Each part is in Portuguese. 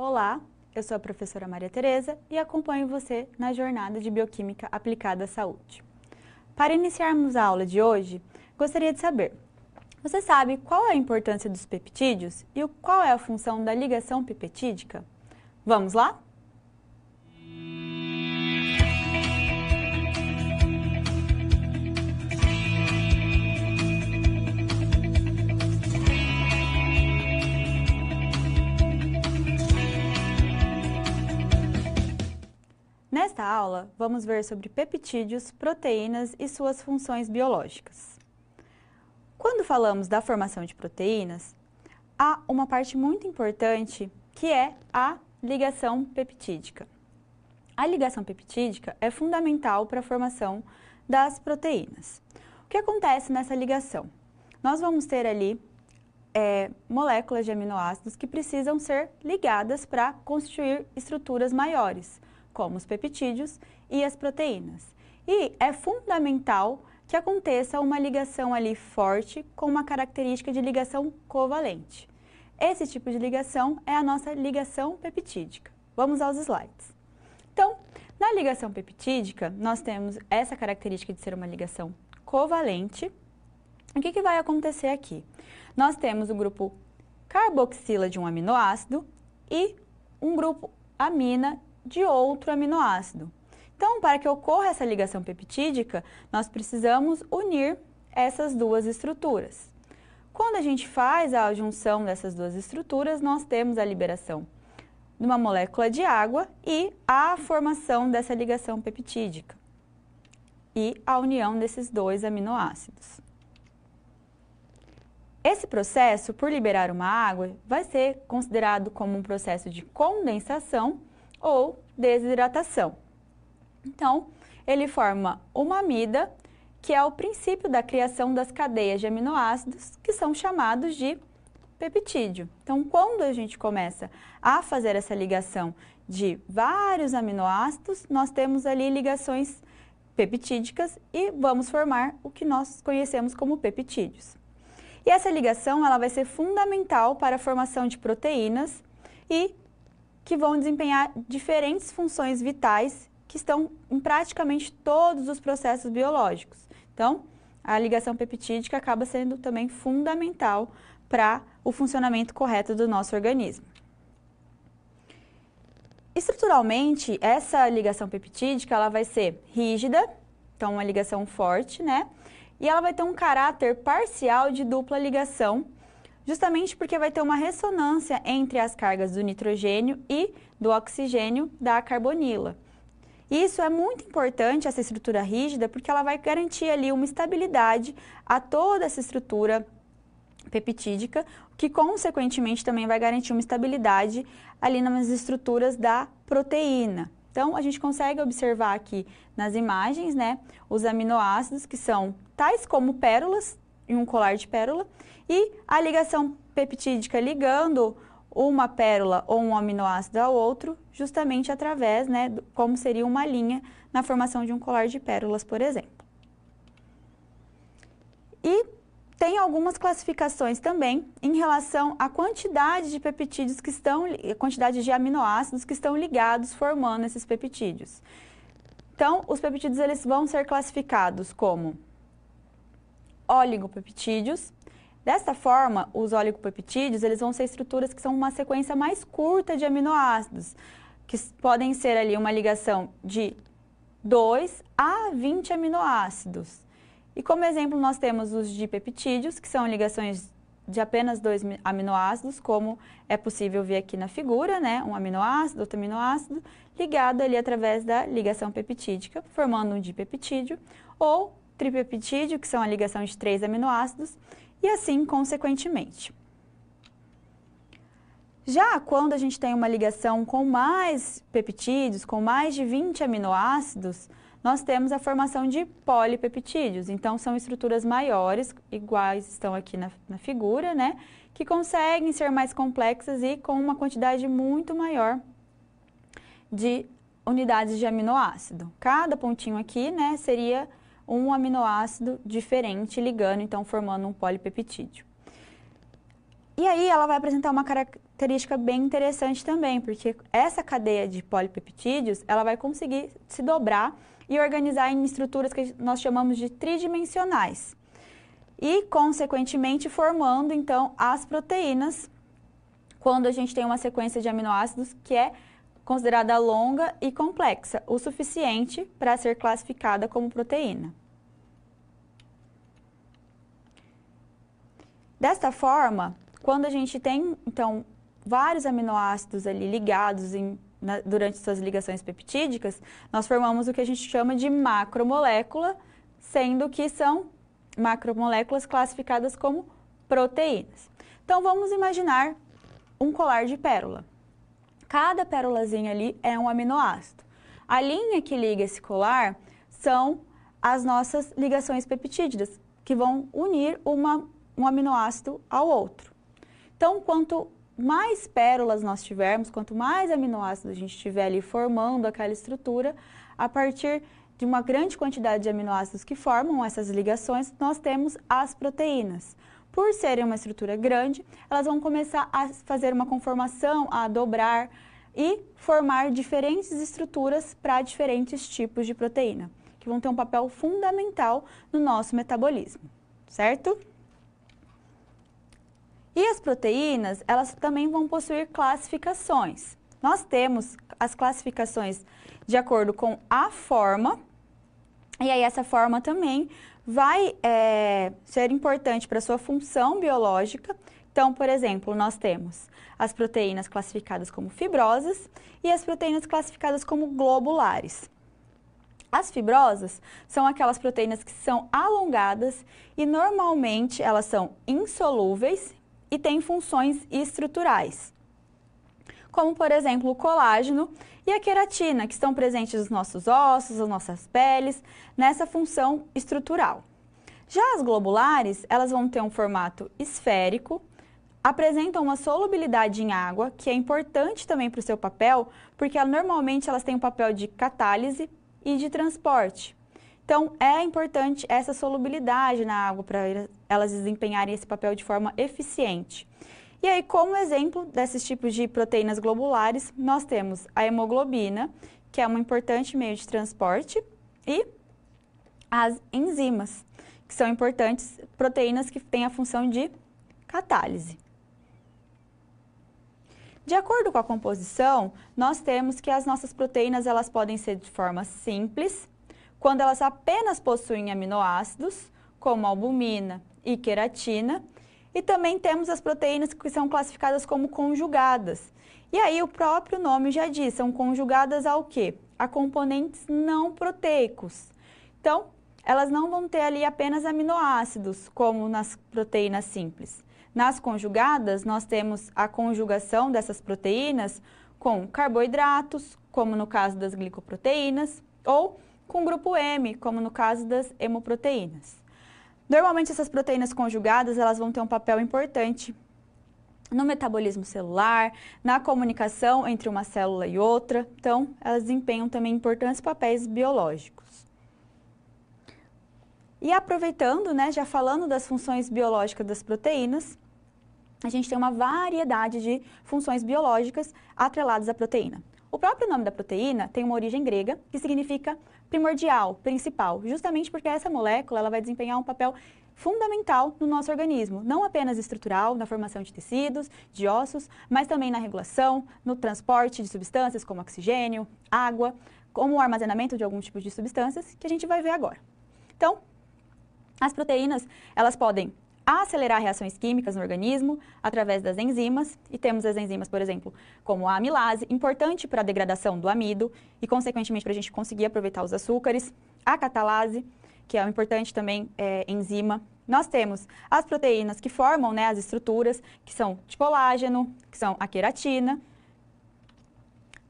Olá, eu sou a professora Maria Tereza e acompanho você na jornada de Bioquímica aplicada à saúde. Para iniciarmos a aula de hoje, gostaria de saber, você sabe qual é a importância dos peptídeos e qual é a função da ligação peptídica? Vamos lá? Nesta aula, vamos ver sobre peptídeos, proteínas e suas funções biológicas. Quando falamos da formação de proteínas, há uma parte muito importante que é a ligação peptídica. A ligação peptídica é fundamental para a formação das proteínas. O que acontece nessa ligação? Nós vamos ter ali moléculas de aminoácidos que precisam ser ligadas para constituir estruturas maiores, como os peptídeos e as proteínas. E é fundamental que aconteça uma ligação ali forte com uma característica de ligação covalente. Esse tipo de ligação é a nossa ligação peptídica. Vamos aos slides. Então, na ligação peptídica, nós temos essa característica de ser uma ligação covalente. O que vai acontecer aqui? Nós temos o grupo carboxila de um aminoácido e um grupo amina de outro aminoácido. Então, para que ocorra essa ligação peptídica, nós precisamos unir essas duas estruturas. Quando a gente faz a junção dessas duas estruturas, nós temos a liberação de uma molécula de água e a formação dessa ligação peptídica e a união desses dois aminoácidos. Esse processo, por liberar uma água, vai ser considerado como um processo de condensação ou desidratação. Então, ele forma uma amida, que é o princípio da criação das cadeias de aminoácidos, que são chamados de peptídeo. Então, quando a gente começa a fazer essa ligação de vários aminoácidos, nós temos ali ligações peptídicas e vamos formar o que nós conhecemos como peptídeos. E essa ligação ela vai ser fundamental para a formação de proteínas e que vão desempenhar diferentes funções vitais que estão em praticamente todos os processos biológicos. Então, a ligação peptídica acaba sendo também fundamental para o funcionamento correto do nosso organismo. Estruturalmente, essa ligação peptídica ela vai ser rígida, então uma ligação forte, né? E ela vai ter um caráter parcial de dupla ligação, justamente porque vai ter uma ressonância entre as cargas do nitrogênio e do oxigênio da carbonila. E isso é muito importante, essa estrutura rígida, porque ela vai garantir ali uma estabilidade a toda essa estrutura peptídica, que consequentemente também vai garantir uma estabilidade ali nas estruturas da proteína. Então, a gente consegue observar aqui nas imagens, né, os aminoácidos que são tais como pérolas, em um colar de pérola, e a ligação peptídica ligando uma pérola ou um aminoácido ao outro, justamente através, né, como seria uma linha na formação de um colar de pérolas, por exemplo. E tem algumas classificações também em relação à quantidade de peptídeos que estão, quantidade de aminoácidos que estão ligados formando esses peptídeos. Então, os peptídeos eles vão ser classificados como oligopeptídeos. Dessa forma, os oligopeptídeos eles vão ser estruturas que são uma sequência mais curta de aminoácidos, que podem ser ali uma ligação de 2 a 20 aminoácidos. E como exemplo, nós temos os dipeptídeos, que são ligações de apenas 2 aminoácidos, como é possível ver aqui na figura, né? Um aminoácido, outro aminoácido, ligado ali através da ligação peptídica, formando um dipeptídeo, ou tripeptídeo, que são a ligação de 3 aminoácidos, e assim consequentemente. Já quando a gente tem uma ligação com mais peptídeos, com mais de 20 aminoácidos, nós temos a formação de polipeptídeos. Então, são estruturas maiores, iguais estão aqui na figura, né? Que conseguem ser mais complexas e com uma quantidade muito maior de unidades de aminoácido. Cada pontinho aqui, né, seria um aminoácido diferente ligando, então formando um polipeptídeo. E aí ela vai apresentar uma característica bem interessante também, porque essa cadeia de polipeptídeos, ela vai conseguir se dobrar e organizar em estruturas que nós chamamos de tridimensionais. E, consequentemente, formando, então, as proteínas, quando a gente tem uma sequência de aminoácidos que é considerada longa e complexa, o suficiente para ser classificada como proteína. Desta forma, quando a gente tem, então, vários aminoácidos ali ligados durante suas ligações peptídicas, nós formamos o que a gente chama de macromolécula, sendo que são macromoléculas classificadas como proteínas. Então, vamos imaginar um colar de pérola. Cada pérolazinha ali é um aminoácido. A linha que liga esse colar são as nossas ligações peptídicas, que vão unir um aminoácido ao outro. Então, quanto mais pérolas nós tivermos, quanto mais aminoácidos a gente tiver ali formando aquela estrutura, a partir de uma grande quantidade de aminoácidos que formam essas ligações, nós temos as proteínas. Por serem uma estrutura grande, elas vão começar a fazer uma conformação, a dobrar e formar diferentes estruturas para diferentes tipos de proteína, que vão ter um papel fundamental no nosso metabolismo, certo? E as proteínas, elas também vão possuir classificações. Nós temos as classificações de acordo com a forma, e aí essa forma também vai ser importante para a sua função biológica. Então, por exemplo, nós temos as proteínas classificadas como fibrosas e as proteínas classificadas como globulares. As fibrosas são aquelas proteínas que são alongadas e normalmente elas são insolúveis e têm funções estruturais, como, por exemplo, o colágeno e a queratina, que estão presentes nos nossos ossos, nas nossas peles, nessa função estrutural. Já as globulares, elas vão ter um formato esférico, apresentam uma solubilidade em água, que é importante também para o seu papel, porque normalmente elas têm um papel de catálise e de transporte. Então, é importante essa solubilidade na água para elas desempenharem esse papel de forma eficiente. E aí, como exemplo desses tipos de proteínas globulares, nós temos a hemoglobina, que é um importante meio de transporte, e as enzimas, que são importantes proteínas que têm a função de catálise. De acordo com a composição, nós temos que as nossas proteínas elas podem ser de forma simples, quando elas apenas possuem aminoácidos, como albumina e queratina, e também temos as proteínas que são classificadas como conjugadas. E aí o próprio nome já diz, são conjugadas ao quê? A componentes não proteicos. Então, elas não vão ter ali apenas aminoácidos, como nas proteínas simples. Nas conjugadas, nós temos a conjugação dessas proteínas com carboidratos, como no caso das glicoproteínas, ou com grupo M, como no caso das hemoproteínas. Normalmente, essas proteínas conjugadas, elas vão ter um papel importante no metabolismo celular, na comunicação entre uma célula e outra. Então, elas desempenham também importantes papéis biológicos. E aproveitando, né, já falando das funções biológicas das proteínas, a gente tem uma variedade de funções biológicas atreladas à proteína. O próprio nome da proteína tem uma origem grega, que significa primordial, principal, justamente porque essa molécula ela vai desempenhar um papel fundamental no nosso organismo, não apenas estrutural, na formação de tecidos, de ossos, mas também na regulação, no transporte de substâncias como oxigênio, água, como o armazenamento de algum tipo de substâncias, que a gente vai ver agora. Então, as proteínas, elas podem acelerar reações químicas no organismo através das enzimas, e temos as enzimas, por exemplo, como a amilase, importante para a degradação do amido e, consequentemente, para a gente conseguir aproveitar os açúcares, a catalase, que é uma importante também enzima. Nós temos as proteínas que formam, né, as estruturas, que são de colágeno, que são a queratina.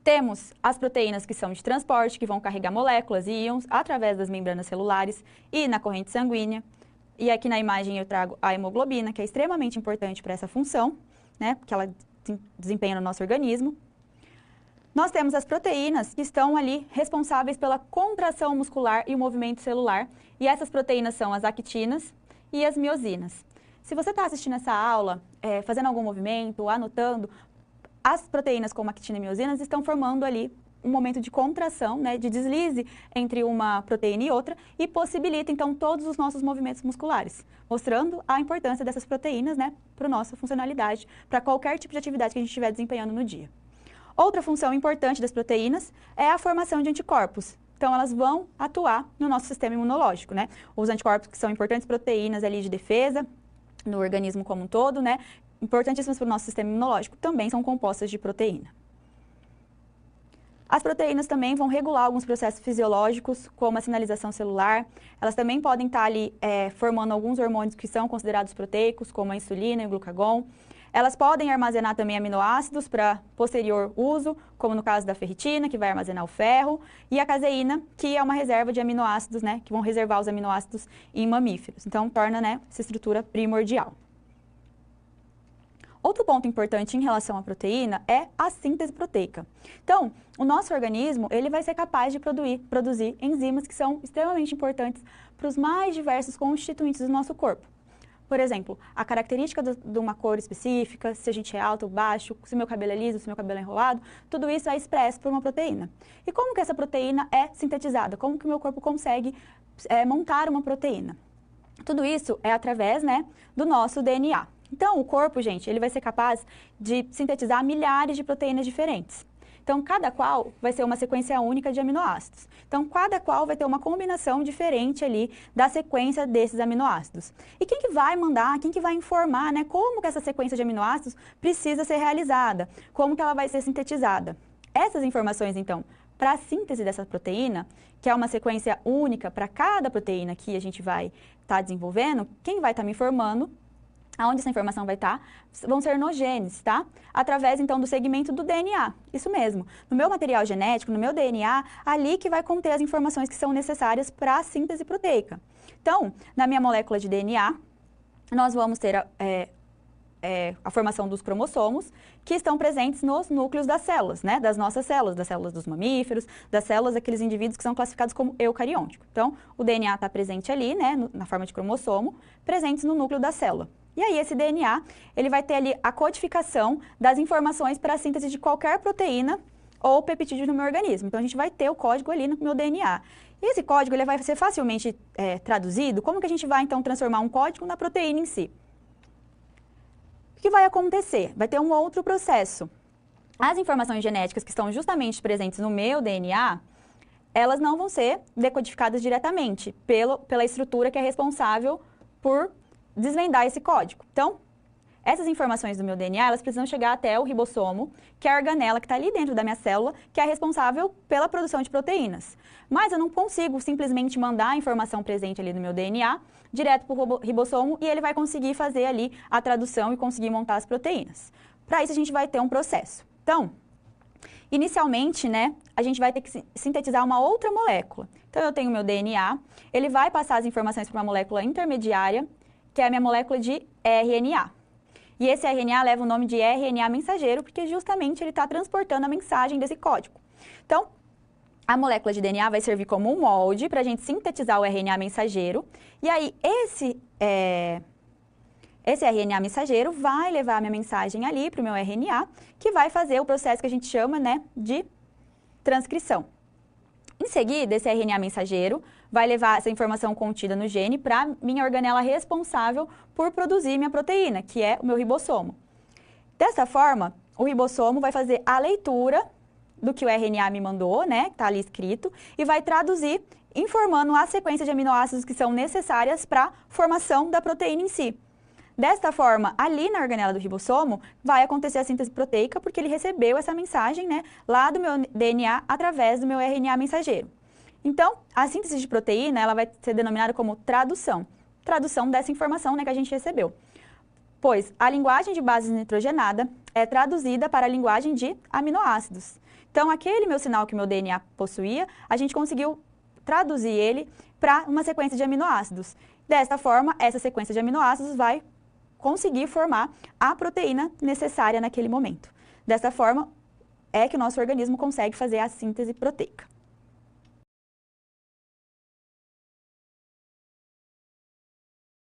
Temos as proteínas que são de transporte, que vão carregar moléculas e íons através das membranas celulares e na corrente sanguínea. E aqui na imagem eu trago a hemoglobina, que é extremamente importante para essa função, né, porque ela desempenha no nosso organismo. Nós temos as proteínas que estão ali responsáveis pela contração muscular e o movimento celular. E essas proteínas são as actinas e as miosinas. se você está assistindo essa aula, fazendo algum movimento, anotando, as proteínas como actina e miosinas estão formando ali um momento de contração, né, de deslize entre uma proteína e outra e possibilita, então, todos os nossos movimentos musculares, mostrando a importância dessas proteínas, né, para a nossa funcionalidade, para qualquer tipo de atividade que a gente estiver desempenhando no dia. Outra função importante das proteínas é a formação de anticorpos. Então, elas vão atuar no nosso sistema imunológico, né? Os anticorpos que são importantes proteínas ali de defesa no organismo como um todo, né? Importantíssimas para o nosso sistema imunológico, também são compostas de proteína. As proteínas também vão regular alguns processos fisiológicos, como a sinalização celular. Elas também podem estar ali formando alguns hormônios que são considerados proteicos, como a insulina e o glucagon. Elas podem armazenar também aminoácidos para posterior uso, como no caso da ferritina, que vai armazenar o ferro, e a caseína, que é uma reserva de aminoácidos, né, que vão reservar os aminoácidos em mamíferos. Então, torna, né, essa estrutura primordial. Outro ponto importante em relação à proteína é a síntese proteica. Então, o nosso organismo ele vai ser capaz de produzir enzimas que são extremamente importantes para os mais diversos constituintes do nosso corpo. Por exemplo, a característica de uma cor específica, se a gente é alto ou baixo, se o meu cabelo é liso, se o meu cabelo é enrolado, tudo isso é expresso por uma proteína. E como que essa proteína é sintetizada? Como que o meu corpo consegue montar uma proteína? Tudo isso é através, né, do nosso DNA. Então, o corpo, gente, ele vai ser capaz de sintetizar milhares de proteínas diferentes. Então, cada qual vai ser uma sequência única de aminoácidos. Então, cada qual vai ter uma combinação diferente ali da sequência desses aminoácidos. E quem que vai mandar, quem que vai informar, né, como que essa sequência de aminoácidos precisa ser realizada, como que ela vai ser sintetizada? Essas informações, então, para a síntese dessa proteína, que é uma sequência única para cada proteína que a gente vai estar desenvolvendo, quem vai estar me informando, aonde essa informação vai estar, vão ser nos genes, tá? Através, então, do segmento do DNA. Isso mesmo. No meu material genético, no meu DNA, ali que vai conter as informações que são necessárias para a síntese proteica. Então, na minha molécula de DNA, nós vamos ter a formação dos cromossomos, que estão presentes nos núcleos das células, né? Das nossas células, das células dos mamíferos, das células daqueles indivíduos que são classificados como eucarióticos. Então, o DNA está presente ali, né? Na forma de cromossomo, presentes no núcleo da célula. E aí, esse DNA, ele vai ter ali a codificação das informações para a síntese de qualquer proteína ou peptídeo no meu organismo. Então, a gente vai ter o código ali no meu DNA. E esse código, ele vai ser facilmente traduzido. Como que a gente vai, então, transformar um código na proteína em si? O que vai acontecer? Vai ter um outro processo. As informações genéticas que estão justamente presentes no meu DNA, elas não vão ser decodificadas diretamente pela estrutura que é responsável por desvendar esse código. Então, essas informações do meu DNA, elas precisam chegar até o ribossomo, que é a organela que está ali dentro da minha célula, que é responsável pela produção de proteínas. Mas eu não consigo simplesmente mandar a informação presente ali no meu DNA direto para o ribossomo e ele vai conseguir fazer ali a tradução e conseguir montar as proteínas. Para isso, a gente vai ter um processo. Então, inicialmente, né, a gente vai ter que sintetizar uma outra molécula. Então, eu tenho o meu DNA, ele vai passar as informações para uma molécula intermediária, que é a minha molécula de RNA. E esse RNA leva o nome de RNA mensageiro, porque justamente ele está transportando a mensagem desse código. Então, a molécula de DNA vai servir como um molde para a gente sintetizar o RNA mensageiro. E aí, esse RNA mensageiro vai levar a minha mensagem ali para o meu RNA, que vai fazer o processo que a gente chama, né, de transcrição. Em seguida, esse RNA mensageiro vai levar essa informação contida no gene para a minha organela responsável por produzir minha proteína, que é o meu ribossomo. Dessa forma, o ribossomo vai fazer a leitura do que o RNA me mandou, né, que está ali escrito, e vai traduzir, informando a sequência de aminoácidos que são necessárias para a formação da proteína em si. Desta forma, ali na organela do ribossomo, vai acontecer a síntese proteica, porque ele recebeu essa mensagem, né, lá do meu DNA através do meu RNA mensageiro. Então, a síntese de proteína, ela vai ser denominada como tradução. Tradução dessa informação, né, que a gente recebeu. Pois a linguagem de base nitrogenada é traduzida para a linguagem de aminoácidos. Então, aquele meu sinal que o meu DNA possuía, a gente conseguiu traduzir ele para uma sequência de aminoácidos. Desta forma, essa sequência de aminoácidos vai conseguir formar a proteína necessária naquele momento. Dessa forma, é que o nosso organismo consegue fazer a síntese proteica.